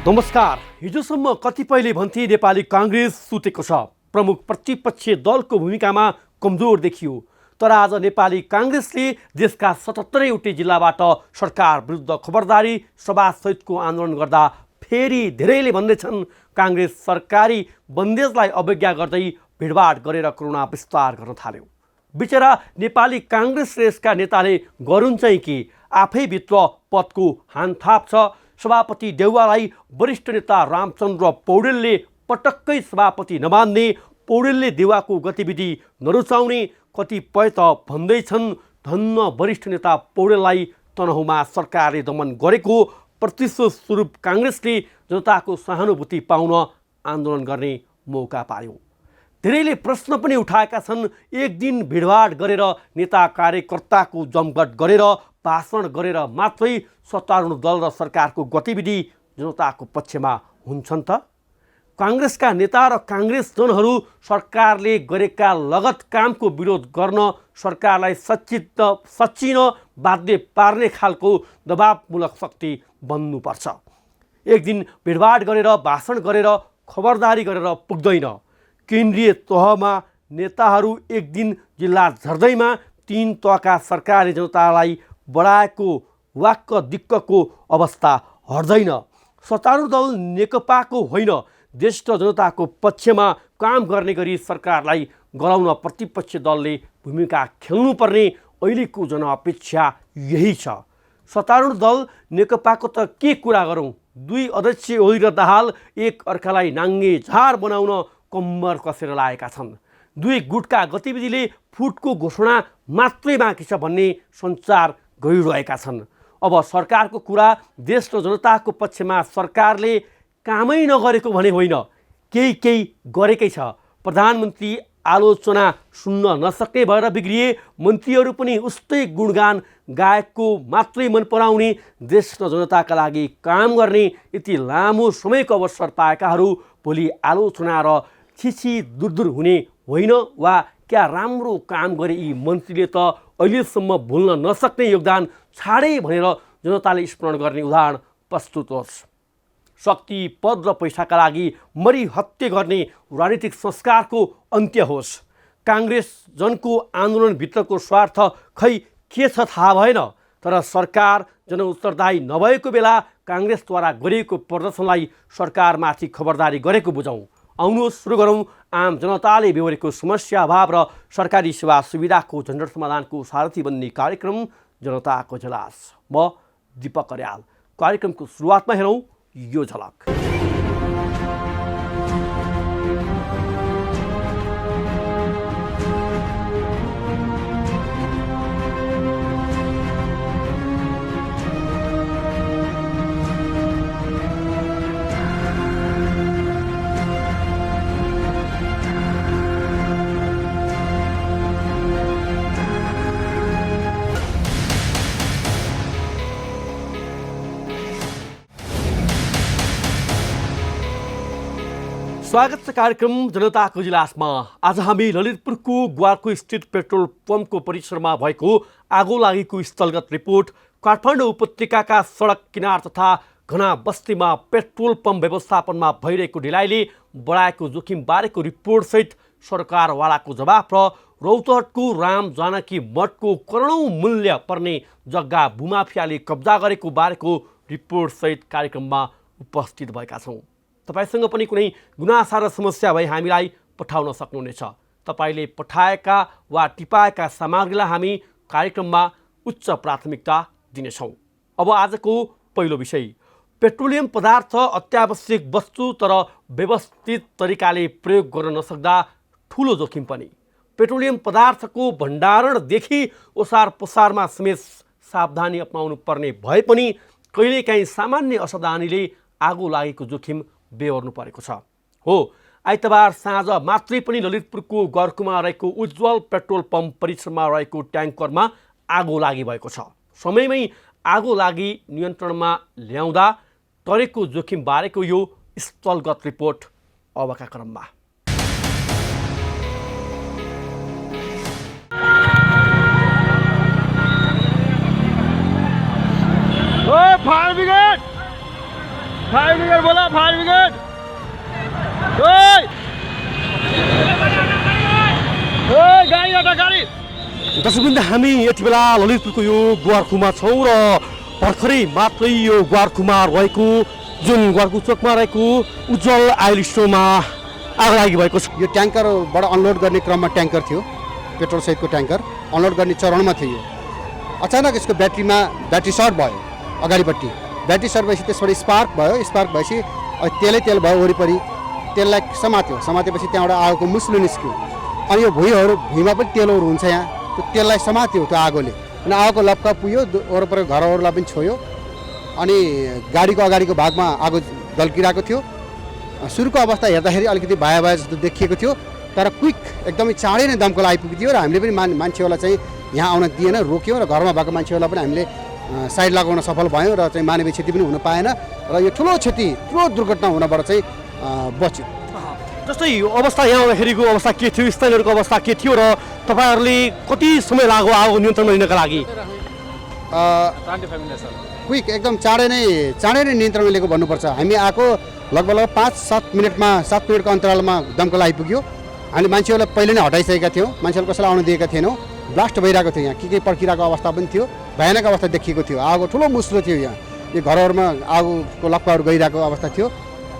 नमस्कार। हिजोसम्म कतिपयले भन्थे नेपाली कांग्रेस सुतेको छ, प्रमुख प्रतिपक्षीय दलको भूमिकामा कमजोर देखियो। तर आज नेपाली कांग्रेसले देशका 77वटै जिल्लाबाट सरकार विरुद्ध खबरदारी सभासहितको आन्दोलन गर्दा फेरि धेरैले भन्दैछन् कांग्रेस सरकारी बन्देजलाई अवज्ञा गर्दै भिडभाड गरेर करुणा विस्तार गर्न थाल्यो। बिचरा नेपाली कांग्रेस र यसका नेताले गरून् चाहिँ के, आफैभित्र पदको हानथाप छ। सभापति देउवालाई वरिष्ठ नेता रामचन्द्र पौडेलले पटक्कै सभापति नमान्ने, पौडेलले देउवाको गतिविधि नरुचाउने, कतिपय त भन्दैछन् धन्न वरिष्ठ नेता पौडेललाई तनहुँमा सरकारले दमन गरेको प्रतिशोध स्वरूप कांग्रेसले जनताको सहानुभूति पाउन आन्दोलन गर्ने मौका पार्यो। धेरैले प्रश्न पनि उठाएका छन्, एक दिन भिडभाड गरेर नेता कार्यकर्ताको जमघट गरेर भाषण गरेर मात्रै सत्तारूढ दल र सरकारको गतिविधि जनताको पक्षमा हुन्छन् त? कांग्रेसका नेता र कांग्रेसजनहरू सरकारले गरेका लगत कामको विरोध गर्न सरकारलाई सच्चिन बाध्य पार्ने खालको दबावमूलक शक्ति बन्नुपर्छ। एक दिन भिडभाड गरेर भाषण गरेर खबरदारी गरेर पुग्दैन। केन्द्रीय तहमा नेताहरू एक दिन जिल्ला झर्दैमा तीन तहका सरकारले जनतालाई बढाएको वाक्क दिक्कको अवस्था हट्दैन। सत्तारूढ दल नेकपाको होइन, ज्येष्ठ जनताको पक्षमा काम गर्ने गरी सरकारलाई गराउन प्रतिपक्ष दलले भूमिका खेल्नुपर्ने अहिलेको जनअपेक्षा यही छ। सत्तारूढ दल नेकपाको त के कुरा गरौँ, दुई अध्यक्ष ओली र दाहाल एक अर्कालाई नाङ्गे झार बनाउन कम्मर कसेर लागेका छन्। दुई गुटका गतिविधिले फुटको घोषणा मात्रै बाँकी छ भन्ने सञ्चार गरिरहेका छन्। अब सरकारको कुरा, देश र जनताको पक्षमा सरकारले कामै नगरेको भने होइन, केही गरेकै छ। प्रधानमन्त्री आलोचना सुन्न नसक्ने भएर बिग्रिए, मन्त्रीहरू पनि उस्तै गुणगान गायकको मात्रै मन पराउने, देश र जनताका लागि काम गर्ने यति लामो समयको अवसर पाएकाहरू भोलि आलोचना र छिछि दूर हुने होइन वा क्या राम्रो काम गरे यी मन्त्रीले त अहिलेसम्म भुल्न नसक्ने योगदान छाडे भनेर जनताले स्मरण गर्ने उदाहरण प्रस्तुत होस्। शक्ति, पद र पैसाका लागि मरिहत्ते गर्ने राजनीतिक संस्कारको अन्त्य होस्। कांग्रेस जनको आन्दोलनभित्रको स्वार्थ खै के छ थाहा भएन, तर सरकार जनउत्तरदायी नभएको बेला कांग्रेसद्वारा गरिएको प्रदर्शनलाई सरकारमाथि खबरदारी गरेको बुझौँ। आउनुहोस् सुरु गरौँ आम जनताले बेहोरेको समस्या अभाव र सरकारी सेवा सुविधाको झन्झट समाधानको सारथी बन्ने कार्यक्रम जनताको झलास। म दीपक अर्याल। कार्यक्रमको सुरुवातमा हेरौँ यो झलक। स्वागत छ कार्यक्रम जनताको जिलासमा। आज हामी ललितपुरको ग्वालको स्थित पेट्रोल पम्पको परिसरमा भएको आगो लागेको स्थलगत रिपोर्ट, काठमाडौँ उपत्यकाका सडक किनार तथा घना बस्तीमा पेट्रोल पम्प व्यवस्थापनमा भइरहेको ढिलाइले बढाएको जोखिम बारेको रिपोर्टसहित सरकारवालाको जवाफ र रौतहटको राम जानकी मठको करोडौँ मूल्य पर्ने जग्गा भूमाफियाले कब्जा गरेको बारेको रिपोर्टसहित कार्यक्रममा उपस्थित भएका छौँ। तपाईसँग पनि कुनै गुनासा र समस्या भए हामीलाई पठाउन सक्नुहुनेछ। तपाईँले पठाएका वा टिपाएका सामग्रीलाई हामी कार्यक्रममा उच्च प्राथमिकता दिनेछौँ। अब आजको पहिलो विषय, पेट्रोलियम पदार्थ अत्यावश्यक वस्तु तर व्यवस्थित तरिकाले प्रयोग गर्न नसक्दा ठुलो जोखिम पनि। पेट्रोलियम पदार्थको भण्डारणदेखि ओसार पसारमा समेत सावधानी अपनाउनु पर्ने भए पनि कहिलेकाहीँ सामान्य असावधानीले आगो लागेको जोखिम बेहोर्नु परेको छ। हो, आइतबार साँझ मात्रै पनि ललितपुरको गरकुमा रहेको उज्जवल पेट्रोल पम्प परिसरमा रहेको ट्याङ्करमा आगो लागि भएको छ। समयमै आगो लागि नियन्त्रणमा ल्याउँदा टरेको जोखिम बारेको यो स्थलगत रिपोर्ट अबका क्रममा। फायर ब्रिगेड बोला। दर्शकवृन्द हामी यति बेला ललितपुरको यो ग्वारखुमा छौँ र भर्खरै मात्रै यो ग्वारखुमा रहेको जुन ग्वारखु चोकमा रहेको उज्जवल आयल स्टोरमा आगलागी भएको छ। यो ट्याङ्करबाट अनलोड गर्ने क्रममा ट्याङ्कर थियो, पेट्रोल सहितको ट्याङ्कर अनलोड गर्ने चरणमा थियो। अचानक यसको ब्याट्री सर्ट भयो अगाडिपट्टि। ब्याट्री सर्ट भएपछि त्यसबाट स्पार्क भयो। स्पार्क भएपछि तेल भयो वरिपरि। तेललाई समातेपछि त्यहाँबाट आगोको मुस्लो निस्क्यो। अनि यो भुइँमा पनि तेलहरू हुन्छ यहाँ, त्यो तेललाई समात्यो त्यो आगोले। अनि आगोको लप्का पुग्यो, वरपर घरहरूलाई पनि छोयो। अनि गाडीको अगाडिको भागमा आगो दल्किरहेको थियो। सुरुको अवस्था हेर्दाखेरि अलिकति भाया जस्तो देखिएको थियो, तर क्विक एकदमै चाँडै नै दमकल आइपुग्यो र हामीले पनि मान्छेहरूलाई चाहिँ यहाँ आउन दिएन, रोक्यौँ र घरमा भएको मान्छेहरूलाई पनि हामीले साइड लगाउन सफल भयौँ र चाहिँ मानवीय क्षति पनि हुन पाएन र यो ठुलो दुर्घटना हुनबाट चाहिँ बच्यो। जस्तै अवस्था यहाँ आउँदाखेरिको अवस्था के थियो, स्थानीयहरूको अवस्था के थियो र तपाईँहरूले कति समय लाग्यो आगो नियन्त्रणमा लिनका लागि? क्विक एकदम चाँडै नै नियन्त्रणमा लिएको भन्नुपर्छ। हामी आएको लगभग 5-7 मिनटमा 7 मिनटको अन्तरालमा दमकल आइपुग्यो। हामीले मान्छेहरूलाई पहिले नै हटाइसकेका थियौँ, मान्छेहरू कसैलाई आउन दिएका थिएनौँ। ब्लास्ट भइरहेको थियो, यहाँ के पड्किरहेको अवस्था पनि थियो, भयानक अवस्था देखिएको थियो। आगो ठुलो मुस्लो थियो, यहाँ यो घरहरूमा आगोको लप्काहरू गइरहेको अवस्था थियो।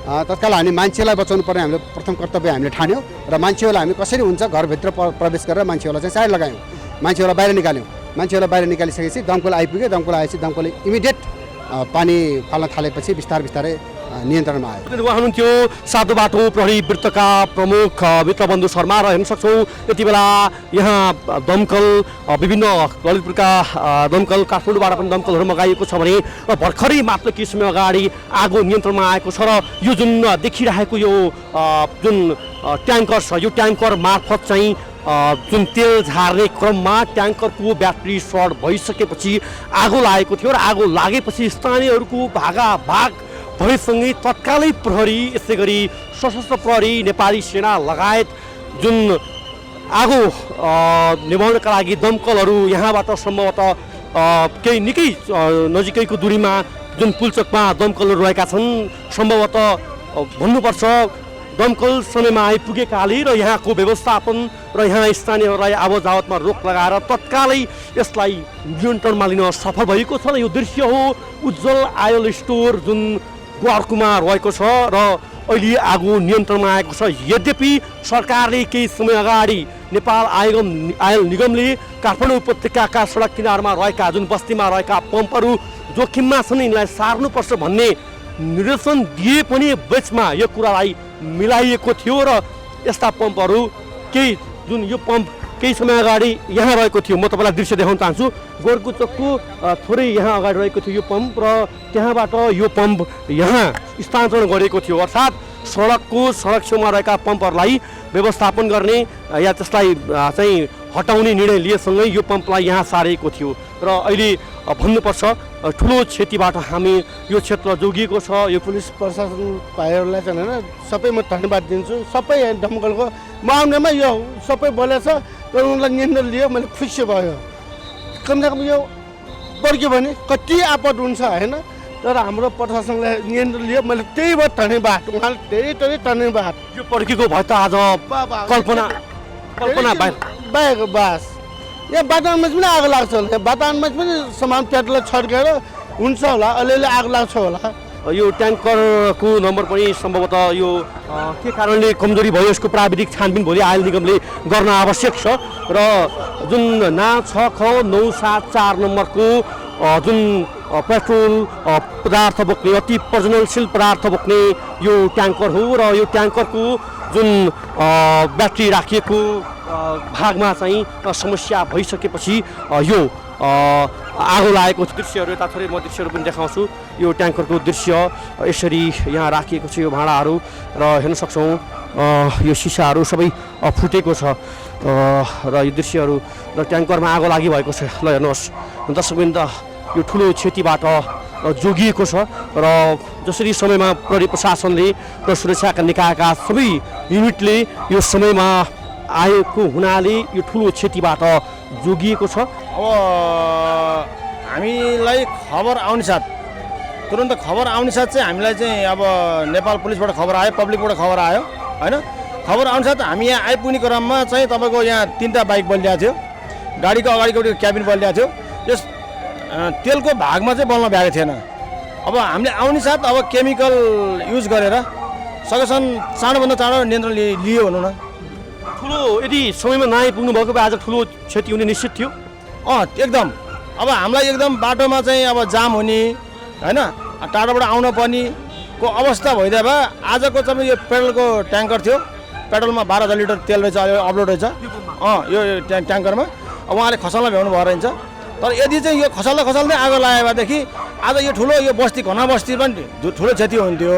तत्काल हामी मान्छेलाई बचाउनु पर्ने हाम्रो प्रथम कर्तव्य हामीले ठान्यौँ र मान्छेहरूलाई हामी कसरी हुन्छ घरभित्र प्रवेश गरेर मान्छेहरूलाई चाहिँ साइड लगायौँ, मान्छेहरूलाई बाहिर निकाल्यौँ। मान्छेहरूलाई बाहिर निकालिसकेपछि दमकल आइपुग्यो। दमकल आएपछि दमकलले इमिडिएट पानी फाल्न थालेपछि बिस्तारै नियन्त्रणमा आयो। उहाँ हुनुहुन्थ्यो सातो बाटो प्रहरी वृत्तका प्रमुख मित्रबन्धु शर्मा र हेर्न सक्छौँ यति बेला यहाँ दमकल विभिन्न ललितपुरका दमकल काठमाडौँबाट पनि दमकलहरू मगाइएको छ भने भर्खरै मात्र केही समय अगाडि आगो नियन्त्रणमा आएको छ र यो जुन देखिरहेको यो जुन ट्याङ्कर छ यो ट्याङ्कर मार्फत चाहिँ जुन तेल झार्ने क्रममा ट्याङ्करको ब्याट्री सर्ट भइसकेपछि आगो लागेको थियो र आगो लागेपछि स्थानीयहरूको भागाभाग भएसँगै तत्कालै प्रहरी यसै गरी सशस्त्र प्रहरी नेपाली सेना लगायत जुन आगो निभाउनका लागि दमकलहरू यहाँबाट सम्भवतः केही निकै नजिकैको दूरीमा जुन पुलचोकमा दमकलहरू रहेका छन् सम्भवतः भन्नुपर्छ दमकल समयमा आइपुगेकाले र यहाँको व्यवस्थापन र यहाँ स्थानीयहरूलाई आवत-जावतमा रोक लगाएर तत्कालै यसलाई नियन्त्रणमा लिन सफल भएको छ। यो दृश्य हो उज्जवल आयल स्टोर जुन ग्वारखुमा रहेको छ र अहिले आगो नियन्त्रणमा आएको छ। यद्यपि सरकारले केही समय अगाडि नेपाल आयल निगमले काठमाडौँ उपत्यकाका सडक किनारमा रहेका जुन बस्तीमा रहेका पम्पहरू जोखिममा छन् यिनलाई सार्नुपर्छ भन्ने निर्देशन दिए पनि बिचमा यो कुरालाई मिलाइएको थियो र यस्ता पम्पहरू केही जुन यो पम्प केही समय अगाडि यहाँ रहेको थियो। म तपाईँलाई दृश्य देखाउन चाहन्छु। गोरखु चोकको थोरै यहाँ अगाडि रहेको थियो यो पम्प र त्यहाँबाट यो पम्प यहाँ स्थानान्तरण गरिएको थियो। अर्थात् सडक छेउमा रहेका पम्पहरूलाई व्यवस्थापन गर्ने या त्यसलाई चाहिँ हटाउने निर्णय लिएसँगै यो पम्पलाई यहाँ सारेको थियो र अहिले भन्नुपर्छ ठुलो क्षतिबाट हामी यो क्षेत्र जोगिएको छ। यो पुलिस प्रशासन भाइहरूलाई चाहिँ होइन सबै म धन्यवाद दिन्छु। सबै दमकलको म आउनेमा यो सबै बोलेछ र उनलाई नियन्त्रण लियो, मैले खुसी भयो। कमसेकम यो पड्क्यो भने कति आपद हुन्छ होइन, तर हाम्रो प्रशासनलाई नियन्त्रण लियो, मैले त्यही भयो धन्यवाद, उहाँलाई धेरै धन्यवाद। यो पड्केको भए त आज कल्पना बाहेको बास यहाँ वातावरणमा पनि आगो लाग्छ होला, वातावरणमा पनि सामान पेट्रोल छड्केर हुन्छ होला, अलिअलि आगो लाग्छ होला। यो ट्याङ्करको नम्बर पनि सम्भवतः यो के कारणले कमजोरी भयो यसको प्राविधिक छानबिन भोलि आयल निगमले गर्न आवश्यक छ र जुन ना 6ख974 नम्बरको जुन पेट्रोल पदार्थ बोक्ने अति प्रज्वलनशील पदार्थ बोक्ने यो ट्याङ्कर हो र यो ट्याङ्करको जुन ब्याट्री राखिएको भागमा चाहिँ समस्या भइसकेपछि यो आगो लागेको दृश्यहरू यता थोरै म दृश्यहरू पनि देखाउँछु। यो ट्याङ्करको दृश्य यसरी यहाँ राखिएको छ, यो भाँडाहरू र हेर्न सक्छौँ यो सिसाहरू सबै फुटेको छ र यो दृश्यहरू र ट्याङ्करमा आगो लागिरहेको छ। ल हेर्नुहोस् दर्शकवृन्द यो ठुलो क्षतिबाट जोगिएको छ र जसरी समयमा प्रहरी प्रशासनले र सुरक्षाका निकायका सबै युनिटले यो समयमा आएको हुनाले यो ठुलो क्षतिबाट जोगिएको छ। अब हामीलाई खबर आउने साथ तुरन्त खबर आउने साथ चाहिँ हामीलाई चाहिँ अब नेपाल पुलिसबाट खबर आयो, पब्लिकबाट खबर आयो होइन। खबर आउने साथ हामी यहाँ आइपुग्ने क्रममा चाहिँ तपाईँको यहाँ 3टा बाइक बलिएको थियो। गाडीको अगाडिपट्टि क्याबिन बलिरहेको थियो यस तेलको भागमा चाहिँ बल्न भ्याएको थिएन। अब हामीले आउने साथ अब केमिकल युज गरेर सकेसम्म चाँडोभन्दा चाँडो नियन्त्रण लियो भनौँ न। ठुलो यदि समयमा नआइपुग्नु भएको भए आज ठुलो क्षति हुने निश्चित थियो। एकदम अब हामीलाई एकदम बाटोमा चाहिँ अब जाम हुने होइन, टाढोबाट आउन पर्नेको अवस्था भइदिए भए आजको चाहिँ यो पेट्रोलको ट्याङ्कर थियो, पेट्रोलमा 12,000 लिटर तेल रहेछ, अपलोड रहेछ यो ट्याङ्करमा। अब उहाँले खसाल्न भ्याउनु भयो रहन्छ। तर यदि चाहिँ यो खसाल्दै आगो लाग्यो भएदेखि आज यो ठुलो यो बस्ती घना बस्ती पनि ठुलो क्षति हुन्थ्यो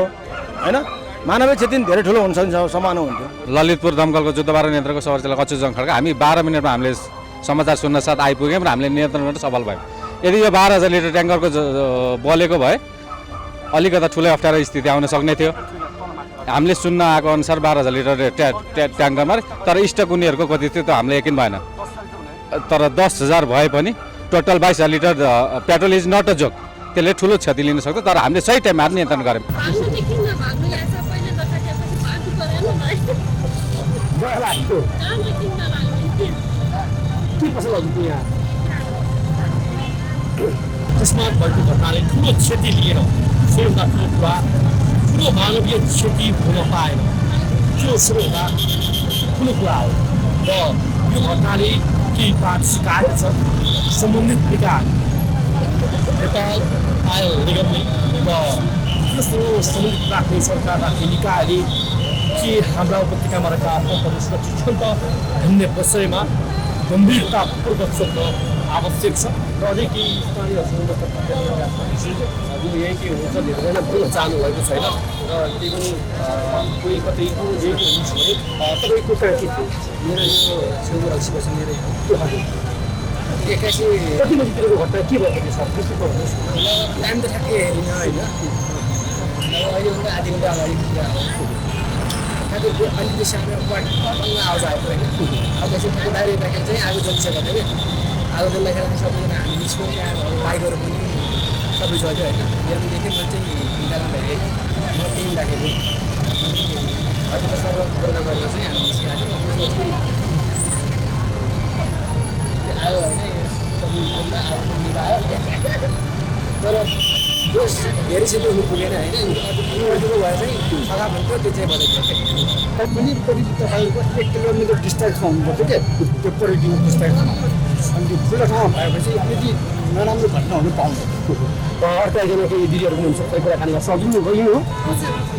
होइन, मानवीय क्षति धेरै ठुलो हुन्छ सम्भावना हुन्थ्यो। ललितपुर दमकलको जुद्धबारा नियन्त्रणको सवार जिल्ला कचुजङ खड्का हामी 12 मिनटमा हामीले समाचार सुन्न साथ आइपुग्यौँ र हामीले नियन्त्रण गर्न सफल भयौँ। यदि यो 12,000 लिटर ट्याङ्करको बलेको भए अलिकता ठुलै अप्ठ्यारो स्थिति आउन सक्ने थियो। हामीले सुन्न आएको अनुसार 12,000 लिटर ट्याङ्करमा, तर स्टक उनीहरूको कति थियो त हामीलाई यकिन भएन। तर 10,000 भए पनि total 22,000 litre petrol is not a joke, त्यसले ठुलो क्षति लिन सक्छ। तर हामीले सही टाइममा नियन्त्रण गऱ्यौँ। अकस्मात भएको घटनाले ठुलो क्षति लिएर सबैभन्दा ठुलो कुरा ठुलो मानवीय क्षति हुन पाएन, त्यो सबैभन्दा ठुलो कुरा हो। र यो घटनाले केही पाठ सिकाएको छ सम्बन्धित निकाय नेपाल आयल निगमले र यस्तो सम्बन्धित राख्ने सरकार राख्ने निकायले के हाम्रा उपत्यकामा रहेका पम्पहरू सुरक्षित छन् त भन्ने विषयमा गम्भीरतापूर्वक सोध्न आवश्यक छ। र अझै केही स्थानीयहरूसँग यही के हुन्छ धेरैजना भन्न जानुभएको छैन र त्यही पनि कोही कतै यही हुन्छ भने तपाईँको कहाँ के थियो? मेरो यो छेउमा रक्सीपछि मेरो एक्कासी कति बजीतिरको घटना के भएको थियो सर? त्यस्तो भन्नुहोस्। टाइम त ठ्याक्कै हेरिनँ होइन, अहिलेभन्दा आधी घन्टा अगाडिको कुरा हो। ठ्याक्कै अलिकति सानो बल्ल आवाज आएको होइन, अब त्यसपछि डाइरेक्ट राखेर चाहिँ आगो जलिसकेको थियो कि आगो जल्दाखेरि सबैजना हामी निस्क्यौँ, त्यहाँ बाइकहरू पनि सबै चल्यो होइन। यहाँ देखेँ म चाहिँ निकाल्न भएँ, म टिम राखेको अहिले त सर्व गरेर चाहिँ हामी निस्किहाल्यौँ। आयो होइन आयो तर त्यो धेरै क्षति हुनु पुगेन होइन, ठुलो भए चाहिँ सघा भन्थ्यो त्यो चाहिँ बजेको पनि तपाईँको 1 किलोमिटर डिस्टेन्समा हुनुपर्छ क्या त्यो परिधिको डिस्टेन्समा। अनि त्यो खुल्ला ठाउँमा भएपछि यति नराम्रो घटना हुनु पाउँदैन। अर्को एकजना केही दिदीहरू पनि हुन्छ कोही कुराकानी गर्न सजिलो हो। यही हो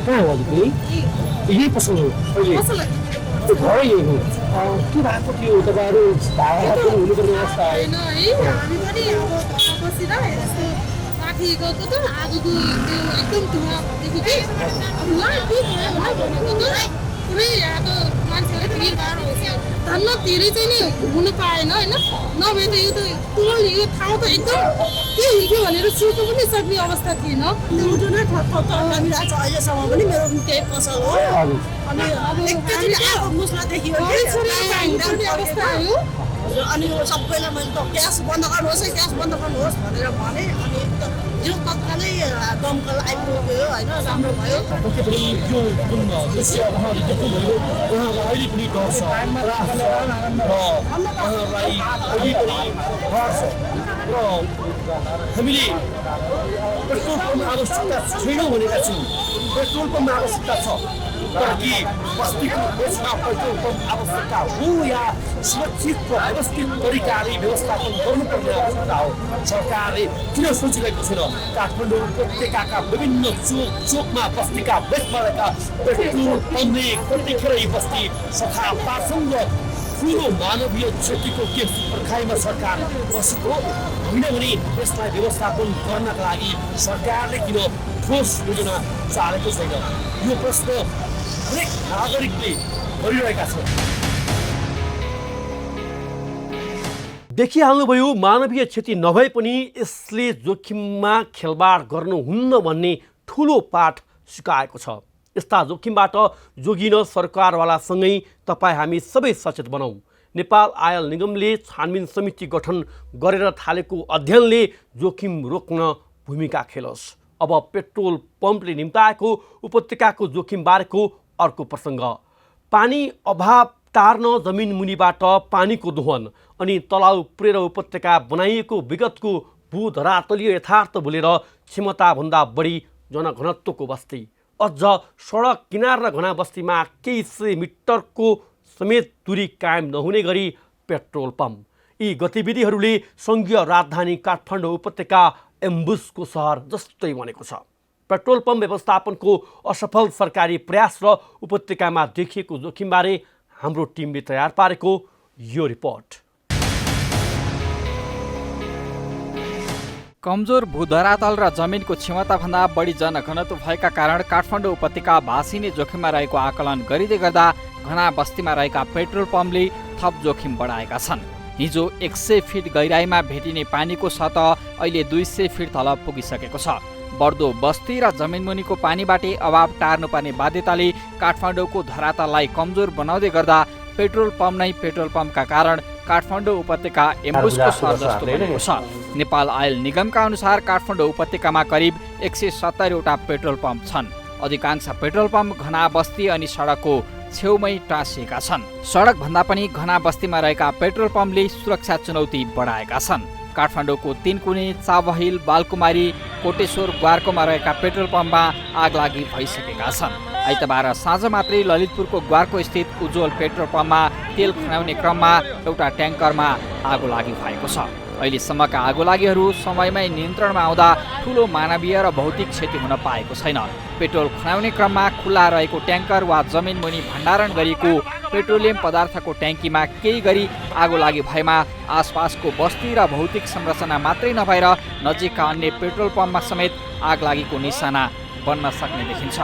कहाँ हो हजुर? यही पसल हो त्यो घरै यही हो। के भएको थियो तपाईँहरू भाडा पनि हुनुपर्ने अवस्था आयो? होइन है, हामी पनि अब बसेर यस्तो माथि गएको त आगोको त्यो एकदम धुवा देखि कि अब ला के भयो भनेको त पुरै यहाँको मान्छेले भिडभाड हुन्छ। धन्न धेरै चाहिँ नि हुनु पाएन होइन, नभए त यो त तुरन्त यो ठाउँ त एकदम के हिँड्यो भनेर सुर्नु पनि सक्ने अवस्था थिएन। उठ्नु नै ठक्क लगिरहेको छ अहिलेसम्म पनि मेरो पनि त्यही पसल हो। अनि अब एकैचोटि आगो मुस्ला देखियो अवस्था आयो। अनि सबैलाई मैले त ग्यास बन्द गर्नुहोस् है, ग्यास बन्द गर्नुहोस् भनेर भने। अनि यो तत्कालै दमकल आइपुग्यो होइन, राम्रो भयो। यो जुन दृश्य उहाँले देख्नुभयो उहाँलाई अहिले पनि डर छ र उहाँलाई अहिले पनि डर छ र हामीले पेट्रोल पम्प आवश्यकता छैनौँ भनेका छौँ। पेट्रोल पम्प आवश्यकता छ तर कि बस्तीको देशमा पेट्रोल पम्प आवश्यकता हो या सुरक्षित र व्यवस्थित तरिकाले व्यवस्थापन गर्नुपर्ने आवश्यकता हो। सरकारले किन सोचिरहेको छैन? काठमाडौँ उपत्यकाका विभिन्न चोकमा बस्तीका बेचमा रहेका पेट्रोल पम्पले कतिखेरै बस्ती सफा पार्छन् र ठुलो मानवीय क्षतिको के पर्खाइमा सरकार बसेको होइन भने यसलाई व्यवस्थापन गर्नका लागि सरकारले किन ठोस योजना चालेको छैन? यो प्रश्न हरेक नागरिकले गरिरहेका छन्। देखिहाल्नुभयो मानवीय क्षति नभए पनि यसले जोखिममा खेलबाड गर्नुहुन्न भन्ने ठुलो पाठ सिकाएको छ। यस्ता जोखिमबाट जोगिन सरकारवालासँगै तपाईँ हामी सबै सचेत बनाऊ। नेपाल आयल निगमले छानबिन समिति गठन गरेर थालेको अध्ययनले जोखिम रोक्न भूमिका खेलोस्। अब पेट्रोल पम्पले निम्ताएको उपत्यकाको जोखिमबारेको अर्को प्रसङ्ग। पानी अभाव टार्न जमिन मुनिबाट पानीको दोहन अनि तलाउ पुरेर उपत्यका बनाइएको विगतको भूधरातलीय यथार्थ भुलेर क्षमताभन्दा बढी जनघनत्वको बस्ती, अझ सडक किनार र घना बस्तीमा केही सय मिटरको समेत दूरी कायम नहुने गरी पेट्रोल पम्प, यी गतिविधिहरूले सङ्घीय राजधानी काठमाडौँ उपत्यका एम्बुसको सहर जस्तै बनेको छ। पेट्रोल पम्प व्यवस्थापनको असफल सरकारी प्रयास र उपत्यकामा देखिएको जोखिमबारे हाम्रो टिमले तयार पारेको यो रिपोर्ट। कमजोर भूधरातल र जमिनको क्षमताभन्दा बढी जनघनत्व भएका कारण काठमाडौँ उपत्यका भासिने जोखिममा रहेको आकलन गरिँदै गर्दा घना बस्तीमा रहेका पेट्रोल पम्पले थप जोखिम बढाएका छन्। हिजो 100 फिट गहिराईमा भेटिने पानीको सतह अहिले 200 फिट तल पुगिसकेको छ। बढ्दो बस्ती र जमिनमुनिको पानीबाटै अभाव टार्नुपर्ने बाध्यताले काठमाडौँको धरातललाई कमजोर बनाउँदै गर्दा पेट्रोल पम्प नै पेट्रोल पम्पका कारण काठमाडौँ उपत्यका एम्बुसको सहर जस्तो बनेको छ। नेपाल आयल निगमका अनुसार काठमाडौँ उपत्यकामा करिब 170वटा पेट्रोल पम्प छन्। अधिकांश पेट्रोल पम्प घना बस्ती अनि सडकको छेउमै टाँसिएका छन्। सडक भन्दा पनि घना बस्तीमा रहेका पेट्रोल पम्पले सुरक्षा चुनौती बढाएका छन्। काठमाडौँको तीनकुने, चाबहिल, बालकुमारी, कोटेश्वर, ग्वारकोमा रहेका पेट्रोल पम्पमा आगलागी भइसकेका छन्। आइतबार साँझ मात्रै ललितपुरको ग्वारको स्थित उज्जवल पेट्रोल पम्पमा तेल खनाउने क्रममा एउटा ट्याङ्करमा आगोलागी भएको छ। अहिलेसम्मका आगोलागीहरू समयमै नियन्त्रणमा आउँदा ठूलो मानवीय र भौतिक क्षति हुन पाएको छैन। पेट्रोल खनाउने क्रममा खुल्ला रहेको ट्याङ्कर वा जमिन मुनि भण्डारण गरिएको पेट्रोलियम पदार्थको ट्याङ्कीमा केही गरी आगोलागी भएमा आसपासको बस्ती र भौतिक संरचना मात्रै नभएर नजिकका अन्य पेट्रोल पम्पमा समेत आगलागीको निशाना बन्न सक्ने देखिन्छ।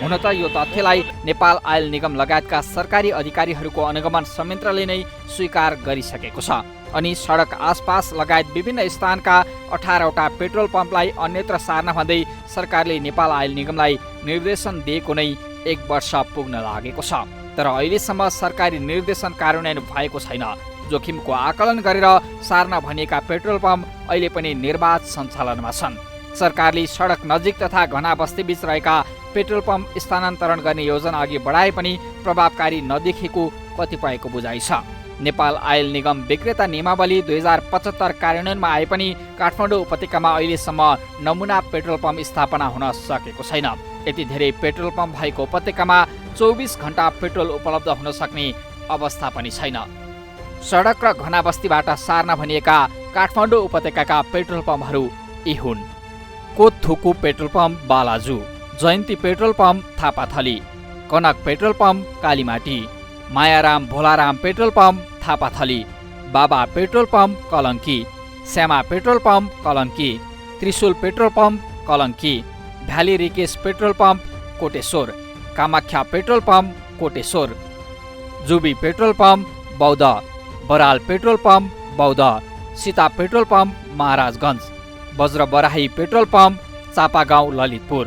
हुन त यो तथ्यलाई नेपाल आयल निगम लगायतका सरकारी अधिकारीहरूको अनुगमन संयन्त्रले नै स्वीकार गरिसकेको छ अनि सडक आसपास लगायत विभिन्न स्थानका 18वटा पेट्रोल पम्पलाई अन्यत्र सार्न भन्दै सरकारले नेपाल आयल निगमलाई निर्देशन दिएको नै 1 वर्ष पुग्न लागेको छ। तर अहिलेसम्म सरकारी निर्देशन कार्यान्वयन भएको छैन। जोखिमको आकलन गरेर सार्न भनिएका पेट्रोल पम्प अहिले पनि निर्बाध सञ्चालनमा छन्। सरकारले सडक नजिक तथा घना बस्तीबीच रहेका पेट्रोल पम्प स्थानान्तरण गर्ने योजना अघि बढाए पनि प्रभावकारी नदेखिएको कतिपयको बुझाइ छ। नेपाल आयल निगम विक्रेता नियमावली 2075 कार्यान्वयनमा आए पनि काठमाडौँ उपत्यकामा अहिलेसम्म नमुना पेट्रोल पम्प स्थापना हुन सकेको छैन। यति धेरै पेट्रोल पम्प भएको उपत्यकामा 24 घण्टा पेट्रोल उपलब्ध हुन सक्ने अवस्था पनि छैन। सडक र घना बस्तीबाट सार्न भनिएका काठमाडौँ उपत्यकाका पेट्रोल पम्पहरू यी हुन्: कोतथुकु petrol pump Balaju, Jayanti petrol pump Thapathali, Kanak petrol pump Kalimati, Mayaram Bholaram petrol pump Thapathali, Baba petrol pump Kalanki, Shyama petrol pump Kalanki, Trishul petrol pump Kalanki, भ्याली Rikesh petrol pump Koteshwar, Kamakhya petrol pump Koteshwar, Jubi petrol pump Boudha, Baral petrol pump Boudha, Sita petrol pump Maharajgunj, Vajrabarahi petrol pump Chapagaun Lalitpur,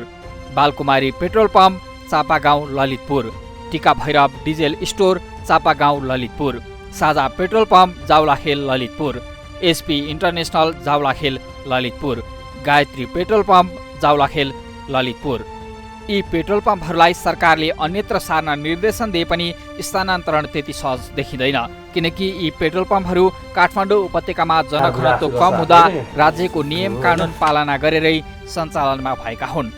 Balkumari petrol pump Chapagaun Lalitpur, Tika Bhairav diesel store Chapagaun Lalitpur, साझा petrol pump Jawalakhel Lalitpur, SP international Jawalakhel Lalitpur, Gayatri petrol pump Jawalakhel Lalitpur. यी petrol पम्पहरूलाई सरकारले अन्यत्र सार्न निर्देशन दिए पनि स्थानान्तरण त्यति सहज देखिँदैन, किनकि यी पेट्रोल पम्पहरू काठमाडौँ उपत्यकामा जनघनत्व कम हुँदा राज्यको नियम कानुन पालना गरेरै सञ्चालनमा भएका हुन्।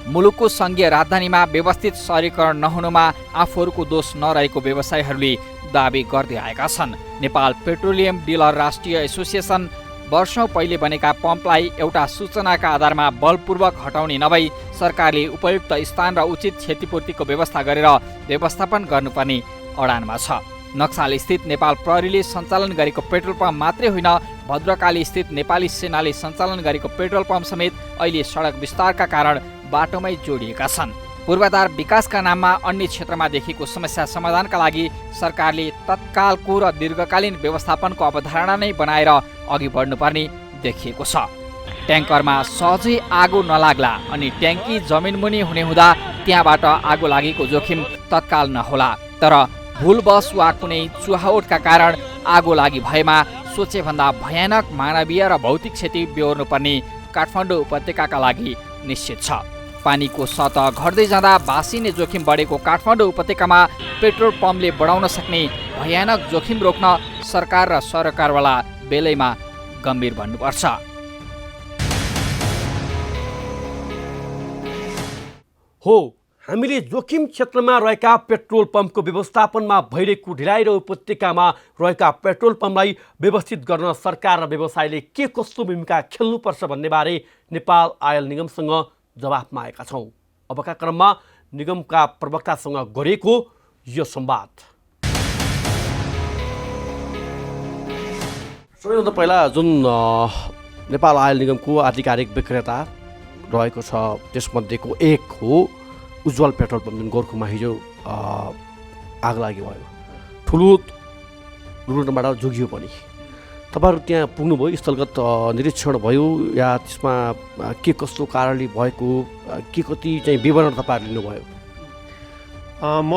मुलुकको सङ्घीय राजधानीमा व्यवस्थित सहरीकरण नहुनुमा आफूहरूको दोष नरहेको व्यवसायीहरूले दाबी गर्दै आएका छन्। नेपाल पेट्रोलियम डिलर राष्ट्रिय एसोसिएसन वर्षौं पहिले बनेका पम्पलाई एउटा सूचनाका आधारमा बलपूर्वक हटाउने नभई सरकारले उपयुक्त स्थान र उचित क्षतिपूर्तिको व्यवस्था गरेर व्यवस्थापन गर्नुपर्ने अडानमा छ। नक्साल स्थित नेपाल प्रहरीले सञ्चालन गरेको पेट्रोल पम्प मात्रै होइन, भद्रकाली स्थित नेपाली सेनाले सञ्चालन गरेको पेट्रोल पम्प समेत अहिले सडक विस्तारका कारण बाटोमै जोडिएका छन्। पूर्वाधार विकासका नाममा अन्य क्षेत्रमा देखिएको समस्या समाधानका लागि सरकारले तत्कालको र दीर्घकालीन व्यवस्थापनको अवधारणा नै बनाएर अघि बढ्नुपर्ने देखिएको छ। ट्याङ्करमा सहजै आगो नलाग्ला अनि ट्याङ्की जमिनमुनि हुने हुँदा त्यहाँबाट आगो लागेको जोखिम तत्काल नहोला, तर भुलवश वा कुनै चुहावटका कारण आगो लागि भएमा सोचेभन्दा भयानक मानवीय र भौतिक क्षति बेहोर्नुपर्ने काठमाडौँ उपत्यकाका लागि निश्चित छ। पानीको सतह घट्दै जाँदा भासिने जोखिम बढेको काठमाडौँ उपत्यकामा पेट्रोल पम्पले बढाउन सक्ने भयानक जोखिम रोक्न सरकार र सरकारवाला बेलैमा गम्भीर भन्नुपर्छ। हो, हामीले जोखिम क्षेत्रमा रहेका पेट्रोल पम्पको व्यवस्थापनमा भइरहेको ढिलाइ र उपत्यकामा रहेका पेट्रोल पम्पलाई व्यवस्थित गर्न सरकार र व्यवसायले के कस्तो भूमिका खेल्नुपर्छ भन्नेबारे नेपाल आयल निगमसँग जवाफ मागेका छौँ। अबका क्रममा निगमका प्रवक्तासँग गरिएको यो संवाद। सबैभन्दा पहिला जुन नेपाल आयल निगमको आधिकारिक विक्रेता रहेको छ त्यसमध्येको एक हो उज्जवल पेट्रोल पम्प, जुन गोर्खुमा हिजो आगलागी भयो, ठुलो दुर्घटनाबाट जोगियो पनि। तपाईँहरू त्यहाँ पुग्नुभयो, स्थलगत निरीक्षण भयो या त्यसमा के कस्तो कारणले भएको, के कति चाहिँ विवरण तपाईँहरू लिनुभयो? म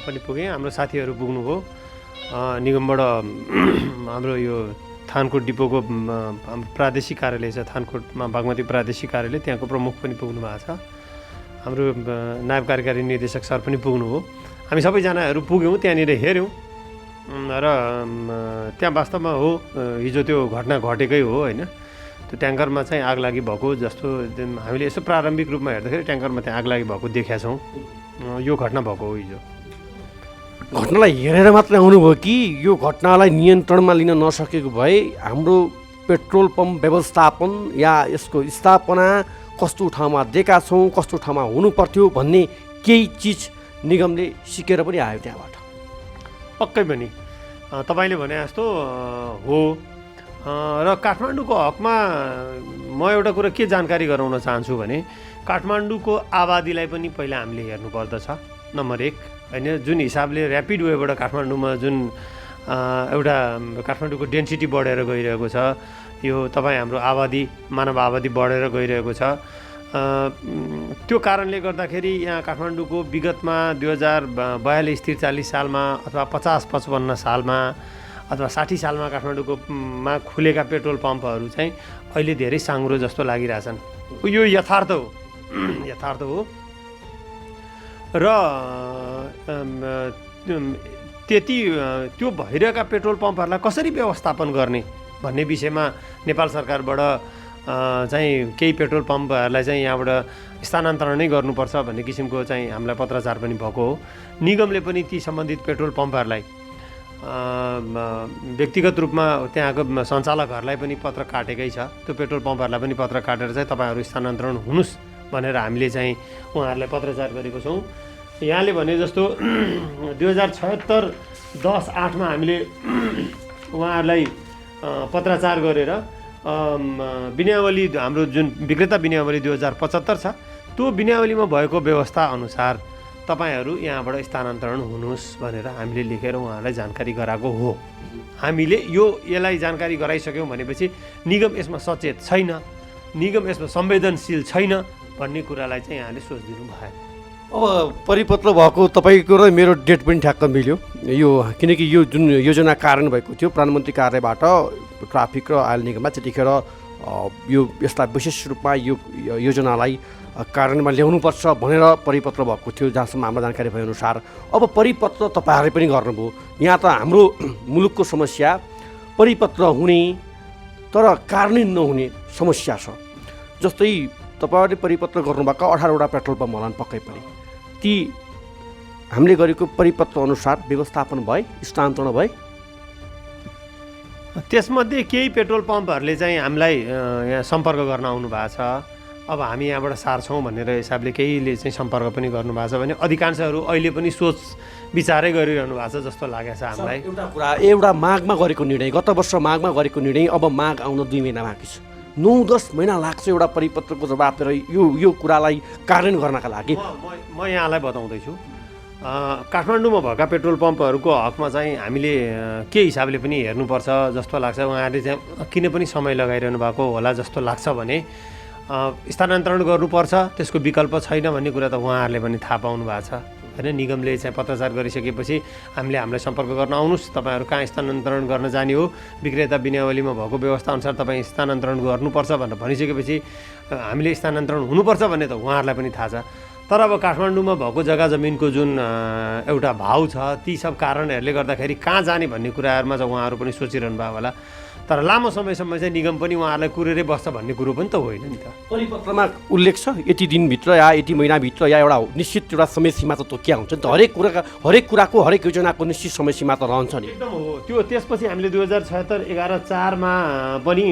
पनि पुगेँ, हाम्रो साथीहरू पुग्नुभयो। निगमबाट हाम्रो यो थानकोट डिपोको प्रादेशिक कार्यालय छ, थानकोटमा बागमती प्रादेशिक कार्यालय, त्यहाँको प्रमुख पनि पुग्नु भएको छ। हाम्रो नायब कार्यकारी निर्देशक सर पनि पुग्नुभयो। हामी सबैजनाहरू पुग्यौँ, त्यहाँनिर हेऱ्यौँ र त्यहाँ वास्तवमा हो हिजो त्यो घटना घटेकै हो होइन। त्यो ट्याङ्करमा चाहिँ आगलागी भएको जस्तो हामीले यसो प्रारम्भिक रूपमा हेर्दाखेरि ट्याङ्करमा त्यहाँ आगलागी भएको देखेका छौँ। यो घटना भएको हो हिजो। घटनालाई हेरेर मात्रै आउनुभयो कि यो घटनालाई नियन्त्रणमा लिन नसकेको भए हाम्रो पेट्रोल पम्प व्यवस्थापन या यसको स्थापना कस्तो ठाउँमा दिएका छौँ, कस्तो ठाउँमा हुनुपर्थ्यो भन्ने केही चिज निगमले सिकेर पनि आयो त्यहाँबाट? पक्कै पनि तपाईँले भने जस्तो हो। र काठमाडौँको हकमा म एउटा कुरा के जानकारी गराउन चाहन्छु भने काठमाडौँको आबादीलाई पनि पहिला हामीले हेर्नुपर्दछ, नम्बर 1 होइन। जुन हिसाबले ऱ्यापिड वेबाट काठमाडौँमा जुन एउटा काठमाडौँको डेन्सिटी बढेर गइरहेको छ, यो तपाईँ हाम्रो मानव आबादी बढेर गइरहेको छ। त्यो कारणले गर्दाखेरि यहाँ काठमाडौँको विगतमा 2042-43 सालमा अथवा 50-55 सालमा अथवा 60 सालमा काठमाडौँकोमा खुलेका पेट्रोल पम्पहरू चाहिँ अहिले धेरै साङ्ग्रो जस्तो लागिरहेछन्। यो यथार्थ हो र त्यो भइरहेका पेट्रोल पम्पहरूलाई कसरी व्यवस्थापन गर्ने भन्ने विषयमा नेपाल सरकारबाट चाहिँ केही पेट्रोल पम्पहरूलाई चाहिँ यहाँबाट स्थानान्तरण नै गर्नुपर्छ भन्ने किसिमको चाहिँ हामीलाई पत्राचार पनि भएको हो। निगमले पनि ती सम्बन्धित पेट्रोल पम्पहरूलाई व्यक्तिगत रूपमा त्यहाँको सञ्चालकहरूलाई पनि पत्र काटेकै छ। त्यो पेट्रोल पम्पहरूलाई पनि पत्र काटेर चाहिँ तपाईँहरू स्थानान्तरण हुनुहोस् भनेर हामीले चाहिँ उहाँहरूलाई पत्रचार गरेको छौँ। यहाँले भने जस्तो 2076-10-8मा हामीले उहाँहरूलाई पत्राचार गरेर विनियावली हाम्रो जुन विक्रेता विनियावली 2075 छ, त्यो विनियावलीमा भएको व्यवस्था अनुसार तपाईँहरू यहाँबाट स्थानान्तरण हुनुहोस् भनेर हामीले लेखेर उहाँहरूलाई जानकारी गराएको हो। हामीले यसलाई जानकारी गराइसक्यौँ भनेपछि निगम यसमा सचेत छैन, निगम यसमा संवेदनशील छैन भन्ने कुरालाई चाहिँ यहाँले सोचिदिनु भयो। अब परिपत्र भएको तपाईँको र मेरो डेट पनि ठ्याक्क मिल्यो यो, किनकि यो जुन योजना कार्यान्वयन भएको थियो प्रधानमन्त्री कार्यालयबाट ट्राफिक र आयल निगममा, त्यतिखेर यो यस्ता विशेष रूपमा यो योजनालाई कार्यान्वयनमा ल्याउनुपर्छ भनेर परिपत्र भएको थियो, जहाँसम्म हाम्रो जानकारी भएअनुसार। अब परिपत्र तपाईँहरूले पनि गर्नुभयो। यहाँ त हाम्रो मुलुकको समस्या परिपत्र हुने तर कार्यान्वयन नहुने समस्या छ। जस्तै तपाईँहरूले परिपत्र गर्नुभएको 18वटा पेट्रोल पम्प होला पक्कै पनि, ती हामीले गरेको परिपत्र अनुसार व्यवस्थापन भए, स्थानान्तरण भए? त्यसमध्ये केही पेट्रोल पम्पहरूले चाहिँ हामीलाई यहाँ सम्पर्क गर्न आउनु भएको छ। अब हामी यहाँबाट सार्छौँ भनेर हिसाबले केहीले चाहिँ सम्पर्क पनि गर्नुभएको छ भने अधिकांशहरू अहिले पनि सोच विचारै गरिरहनु भएको छ जस्तो लागेको छ हामीलाई। एउटा कुरा, एउटा माघमा गरेको निर्णय, गत वर्ष माघमा गरेको निर्णय, अब माघ आउन 2 महिना बाँकी छ। 9-10 महिना लाग्छ एउटा परिपत्रको जवाब दिएर यो कुरालाई कार्यान्वयन गर्नका लागि। म यहाँलाई बताउँदैछु, काठमाडौँमा भएका पेट्रोल पम्पहरूको हकमा चाहिँ हामीले के हिसाबले पनि हेर्नुपर्छ जस्तो लाग्छ। उहाँहरूले चाहिँ किन पनि समय लगाइरहनु भएको होला जस्तो लाग्छ भने स्थानान्तरण गर्नुपर्छ, त्यसको विकल्प छैन भन्ने कुरा त उहाँहरूले पनि थाहा पाउनु भएको छ। होइन निगमले चाहिँ पत्राचार गरिसकेपछि हामीलाई सम्पर्क गर्न आउनुहोस्, तपाईँहरू कहाँ स्थानान्तरण गर्न जाने हो, विक्रेता विनियावलीमा भएको व्यवस्था अनुसार तपाईँ स्थानान्तरण गर्नुपर्छ भनेर भनिसकेपछि हामीले स्थानान्तरण हुनुपर्छ भन्ने त उहाँहरूलाई पनि थाहा छ। तर अब काठमाडौँमा भएको जग्गा जमिनको जुन एउटा भाउ छ, ती सब कारणहरूले गर्दाखेरि कहाँ जाने भन्ने कुराहरूमा चाहिँ उहाँहरू पनि सोचिरहनु भयो होला। तर लामो समयसम्म चाहिँ निगम पनि उहाँहरूलाई कुरेरै बस्छ भन्ने कुरो पनि त होइन नि त। परिपत्रमा उल्लेख छ यति दिनभित्र या यति महिनाभित्र या एउटा निश्चित एउटा समय सीमा त तोकिया हुन्छ नि त। हरेक कुराको हरेक योजनाको निश्चित समय सीमा त रहन्छ नि। एकदम हो। त्यो त्यसपछि हामीले 2076 11/4 पनि